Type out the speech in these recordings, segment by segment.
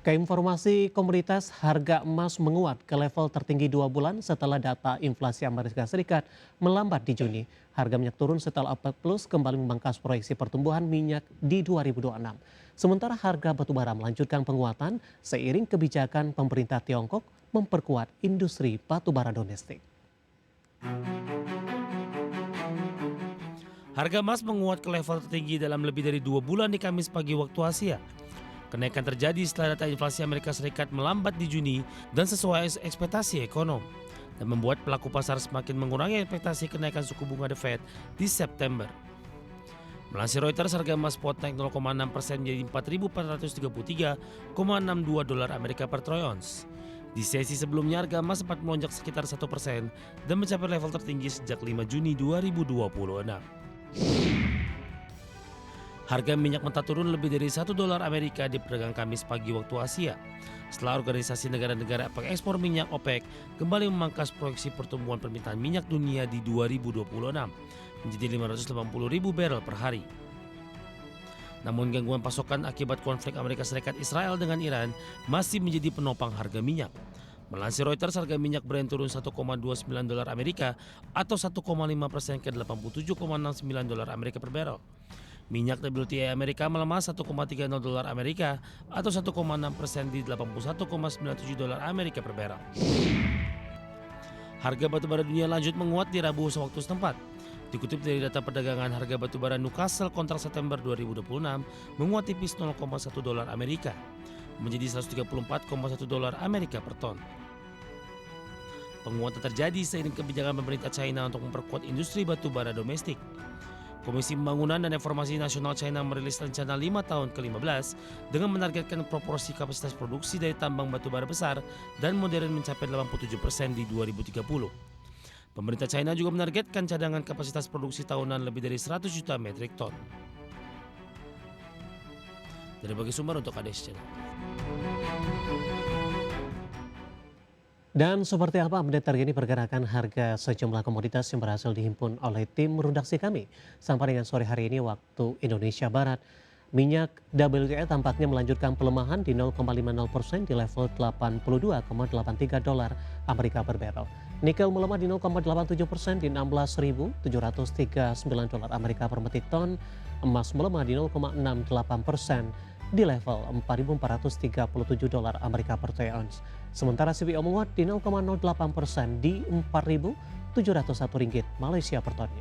Ke informasi komoditas, harga emas menguat ke level tertinggi 2 bulan setelah data inflasi Amerika Serikat melambat di Juni. Harga minyak turun setelah OPEC Plus kembali memangkas proyeksi pertumbuhan minyak di 2026. Sementara harga batubara melanjutkan penguatan seiring kebijakan pemerintah Tiongkok memperkuat industri batubara domestik. Harga emas menguat ke level tertinggi dalam lebih dari 2 bulan di Kamis pagi waktu Asia. Kenaikan terjadi setelah data inflasi Amerika Serikat melambat di Juni dan sesuai ekspektasi ekonom, dan membuat pelaku pasar semakin mengurangi ekspektasi kenaikan suku bunga The Fed di September. Melansir Reuters, harga emas spot naik 0,6% menjadi 4.433,62 dolar Amerika per troy ounce. Di sesi sebelumnya, harga emas sempat melonjak sekitar 1% dan mencapai level tertinggi sejak 5 Juni 2026. Harga minyak mentah turun lebih dari 1 dolar Amerika di perdagangan Kamis pagi waktu Asia, setelah organisasi negara-negara pengekspor minyak OPEC kembali memangkas proyeksi pertumbuhan permintaan minyak dunia di 2026 menjadi 580.000 barel per hari. Namun gangguan pasokan akibat konflik Amerika Serikat Israel dengan Iran masih menjadi penopang harga minyak. Melansir Reuters, harga minyak Brent turun 1,29 dolar Amerika atau 1,5% ke 87,69 dolar Amerika per barel. Minyak WTI Amerika melemah 1,30 dolar Amerika atau 1,6% di 81,97 dolar Amerika per barel. Harga batubara dunia lanjut menguat di Rabu sewaktu setempat. Dikutip dari data perdagangan, harga batubara Newcastle kontrak September 2026 menguat tipis 0,1 dolar Amerika menjadi 134,1 dolar Amerika per ton. Penguatan terjadi seiring kebijakan pemerintah China untuk memperkuat industri batubara domestik. Komisi Pembangunan dan Reformasi Nasional China merilis rencana 5 tahun ke-15 dengan menargetkan proporsi kapasitas produksi dari tambang batubara besar dan modern mencapai 87% di 2030. Pemerintah China juga menargetkan cadangan kapasitas produksi tahunan lebih dari 100 juta metrik ton. Dari berbagai sumber untuk ADS Channel. Dan seperti apa update terkini pergerakan harga sejumlah komoditas yang berhasil dihimpun oleh tim redaksi kami. Sampai dengan sore hari ini waktu Indonesia Barat, minyak WTI tampaknya melanjutkan pelemahan di 0,50% di level 82,83 dolar Amerika per barrel. Nikel melemah di 0,87% di 16.739 dolar Amerika per metrik ton. Emas melemah di 0,68% di level 4.437 dolar Amerika per troy ounce. Sementara CPO menguat di 0,08% di 4.701 ringgit Malaysia per tonnya.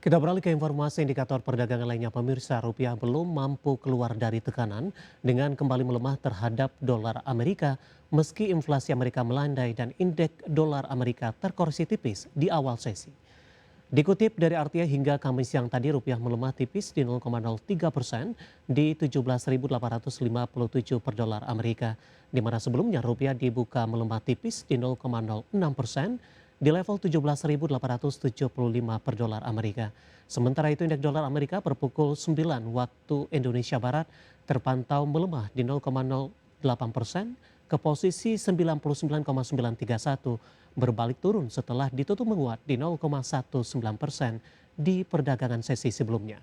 Kita beralih ke informasi indikator perdagangan lainnya pemirsa. Rupiah belum mampu keluar dari tekanan dengan kembali melemah terhadap dolar Amerika meski inflasi Amerika melandai dan indeks dolar Amerika terkoreksi tipis di awal sesi. Dikutip dari RTA hingga Kamis siang tadi rupiah melemah tipis di 0,03% di 17.857 per dolar Amerika. Di mana sebelumnya rupiah dibuka melemah tipis di 0,06% di level 17.875 per dolar Amerika. Sementara itu indeks dolar Amerika per pukul 9 waktu Indonesia Barat terpantau melemah di 0,08% ke posisi 99,931 berbalik turun setelah ditutup menguat di 0,19% di perdagangan sesi sebelumnya.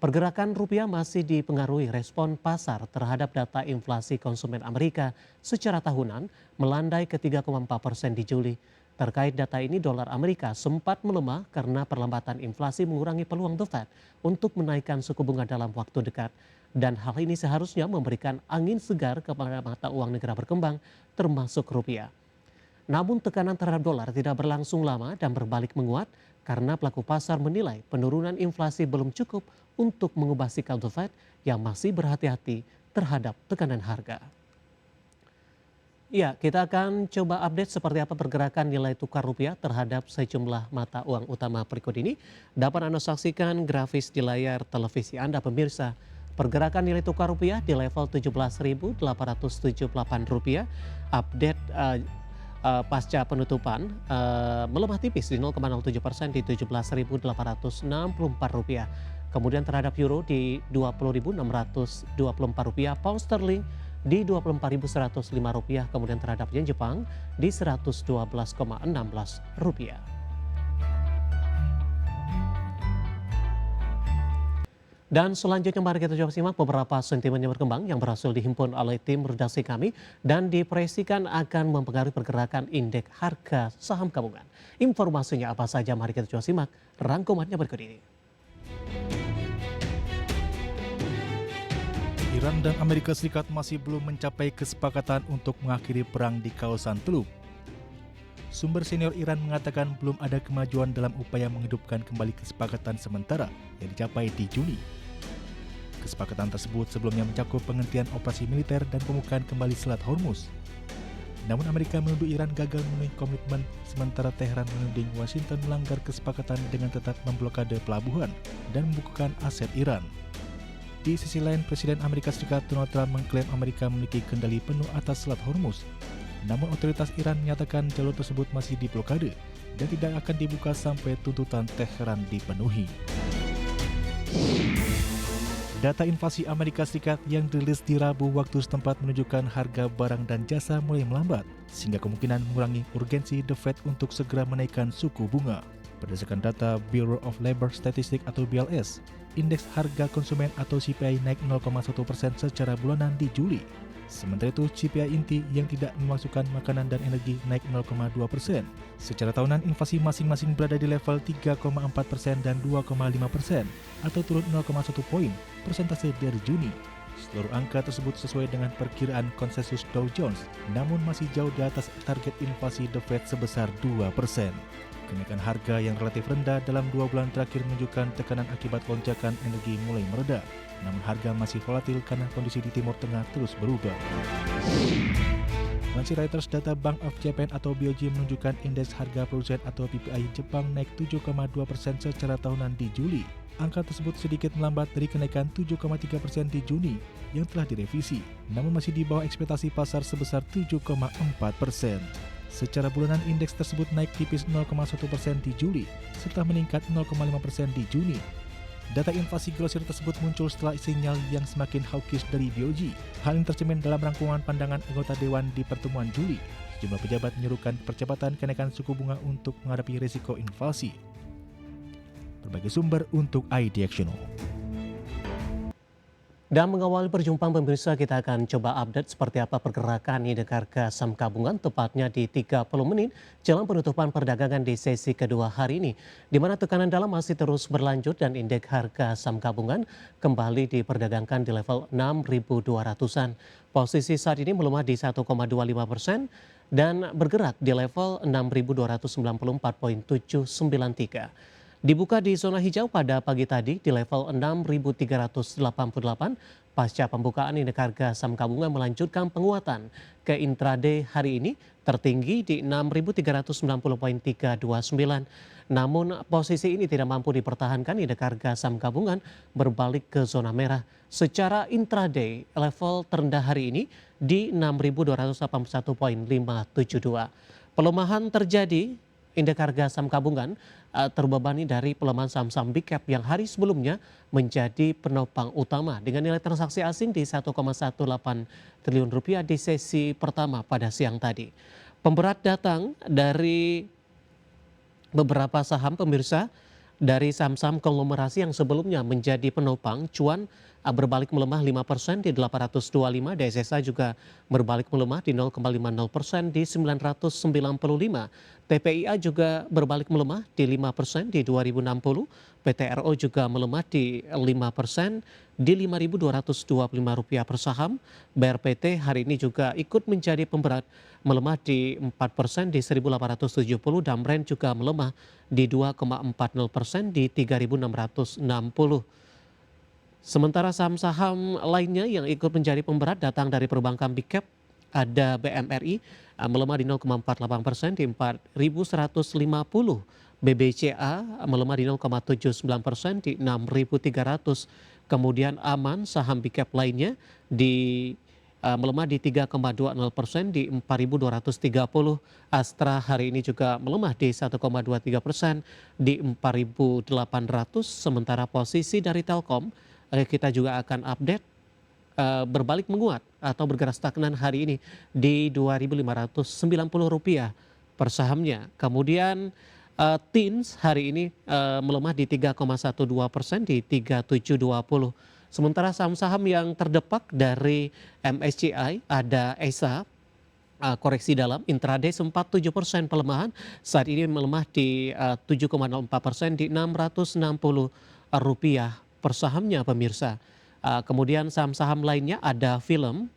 Pergerakan rupiah masih dipengaruhi respon pasar terhadap data inflasi konsumen Amerika secara tahunan melandai ke 3,4% di Juli. Terkait data ini, dolar Amerika sempat melemah karena perlambatan inflasi mengurangi peluang The Fed untuk menaikkan suku bunga dalam waktu dekat. Dan hal ini seharusnya memberikan angin segar kepada mata uang negara berkembang termasuk rupiah. Namun tekanan terhadap dolar tidak berlangsung lama dan berbalik menguat karena pelaku pasar menilai penurunan inflasi belum cukup untuk mengubah sikap The Fed yang masih berhati-hati terhadap tekanan harga. Ya, kita akan coba update seperti apa pergerakan nilai tukar rupiah terhadap sejumlah mata uang utama berikut ini. Dapat Anda saksikan grafis di layar televisi Anda pemirsa. Pergerakan nilai tukar rupiah di level Rp17.878. Update pasca penutupan melemah tipis di 0,07% di Rp17.864. Kemudian terhadap euro di Rp20.624, pound sterling di Rp24.105, kemudian terhadap yen Jepang di Rp112,16. Dan selanjutnya mari kita coba simak beberapa sentimen yang berkembang yang berhasil dihimpun oleh tim redaksi kami dan diproyeksikan akan mempengaruhi pergerakan indeks harga saham gabungan. Informasinya apa saja mari kita coba simak rangkumannya berikut ini. Iran dan Amerika Serikat masih belum mencapai kesepakatan untuk mengakhiri perang di kawasan Teluk. Sumber senior Iran mengatakan belum ada kemajuan dalam upaya menghidupkan kembali kesepakatan sementara yang dicapai di Juni. Kesepakatan tersebut sebelumnya mencakup penghentian operasi militer dan pembukaan kembali Selat Hormuz. Namun Amerika menuduh Iran gagal memenuhi komitmen, sementara Teheran menuding Washington melanggar kesepakatan dengan tetap memblokade pelabuhan dan membukukan aset Iran. Di sisi lain, Presiden Amerika Serikat Donald Trump mengklaim Amerika memiliki kendali penuh atas Selat Hormuz. Namun otoritas Iran menyatakan jalur tersebut masih diblokade dan tidak akan dibuka sampai tuntutan Teheran dipenuhi. Data inflasi Amerika Serikat yang dirilis di Rabu waktu setempat menunjukkan harga barang dan jasa mulai melambat, sehingga kemungkinan mengurangi urgensi The Fed untuk segera menaikkan suku bunga. Berdasarkan data Bureau of Labor Statistics atau BLS, indeks harga konsumen atau CPI naik 0,1% secara bulanan di Juli. Sementara itu, CPI inti yang tidak memasukkan makanan dan energi naik 0,2%. Secara tahunan, inflasi masing-masing berada di level 3,4% dan 2,5%, atau turun 0,1 poin persentase dari Juni. Seluruh angka tersebut sesuai dengan perkiraan konsensus Dow Jones, namun masih jauh di atas target inflasi The Fed sebesar 2%. Kenaikan harga yang relatif rendah dalam 2 bulan terakhir menunjukkan tekanan akibat lonjakan energi mulai mereda. Namun harga masih volatil karena kondisi di Timur Tengah terus berubah. Lansir Reuters, data Bank of Japan atau BOJ menunjukkan indeks harga produsen atau PPI Jepang naik 7,2% secara tahunan di Juli. Angka tersebut sedikit melambat dari kenaikan 7,3% di Juni yang telah direvisi, namun masih di bawah ekspektasi pasar sebesar 7,4%. Secara bulanan indeks tersebut naik tipis 0,1% di Juli, serta meningkat 0,5% di Juni. Data inflasi grosir tersebut muncul setelah sinyal yang semakin hawkish dari BOJ. Hal ini tercermin dalam rangkuman pandangan anggota Dewan di pertemuan Juli. Sejumlah pejabat menyerukan percepatan kenaikan suku bunga untuk menghadapi risiko inflasi. Berbagai sumber untuk iDiactional. Dan mengawali perjumpaan pemirsa, kita akan coba update seperti apa pergerakan indeks harga saham gabungan tepatnya di 30 menit jelang penutupan perdagangan di sesi kedua hari ini, di mana tekanan dalam masih terus berlanjut dan indeks harga saham gabungan kembali diperdagangkan di level 6.200-an. Posisi saat ini melemah di 1,25% dan bergerak di level 6.294.793. Dibuka di zona hijau pada pagi tadi di level 6.388 pasca pembukaan indeks harga saham gabungan melanjutkan penguatan ke intraday hari ini tertinggi di 6.390.329. Namun posisi ini tidak mampu dipertahankan, indeks harga saham gabungan berbalik ke zona merah. Secara intraday level terendah hari ini di 6.281.572. Pelemahan terjadi indeks harga saham gabungan terbebani dari pelemahan saham-saham big cap yang hari sebelumnya menjadi penopang utama dengan nilai transaksi asing di 1,18 triliun rupiah di sesi pertama pada siang tadi. Pemberat datang dari beberapa saham pemirsa dari saham-saham konglomerasi yang sebelumnya menjadi penopang cuan berbalik melemah 5% di 825, DSSA juga berbalik melemah di 0,50% di 995, TPIA juga berbalik melemah di 5% di 2060, PTRO juga melemah di 5% di Rp5.225 per saham, BRPT hari ini juga ikut menjadi pemberat melemah di 4% di 1.870 dan Brent juga melemah di 2,40% di 3.660. Sementara saham-saham lainnya yang ikut menjadi pemberat datang dari perbankan big cap, ada BMRI melemah di 0,48% di 4.150, BBCA melemah di 0,79% di 6.300, kemudian Aman saham big cap lainnya melemah di 3,20% di 4.230, Astra hari ini juga melemah di 1,23% di 4.800, sementara posisi dari Telkom kita juga akan update berbalik menguat atau bergerak stagnan hari ini di Rp2.590 per sahamnya. Kemudian Teens hari ini melemah di 3,12% di 3720. Sementara saham-saham yang terdepak dari MSCI ada ESA, koreksi dalam intraday sempat 7% pelemahan, saat ini melemah di 7,04% di Rp660 per sahamnya pemirsa. Kemudian saham-saham lainnya ada film,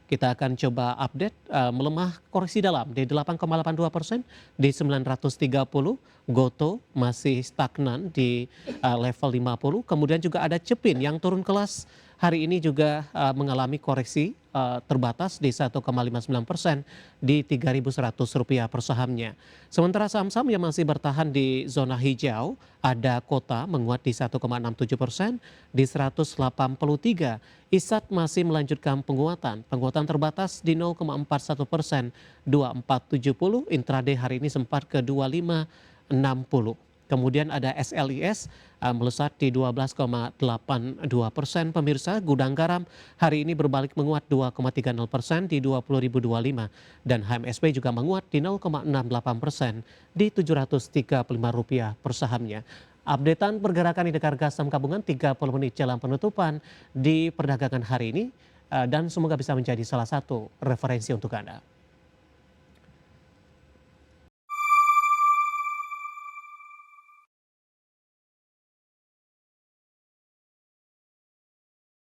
kita akan coba update, melemah koreksi dalam di 8,82% di 930. Goto masih stagnan di level 50. Kemudian juga ada Cepin yang turun kelas hari ini juga mengalami koreksi terbatas di 1,59% di Rp3.100 per sahamnya. Sementara saham-saham yang masih bertahan di zona hijau ada Kota menguat di 1,67% di 183. ISAT masih melanjutkan penguatan terbatas di 0,41%, 2470. Intraday hari ini sempat ke 2560. Kemudian ada SLIS melesat di 12,82%. Pemirsa, Gudang Garam hari ini berbalik menguat 2,30% di Rp20.025 dan HMSP juga menguat di 0,68% di Rp735 per sahamnya. Updatean pergerakan indeks harga saham gabungan 30 menit jelang penutupan di perdagangan hari ini dan semoga bisa menjadi salah satu referensi untuk Anda.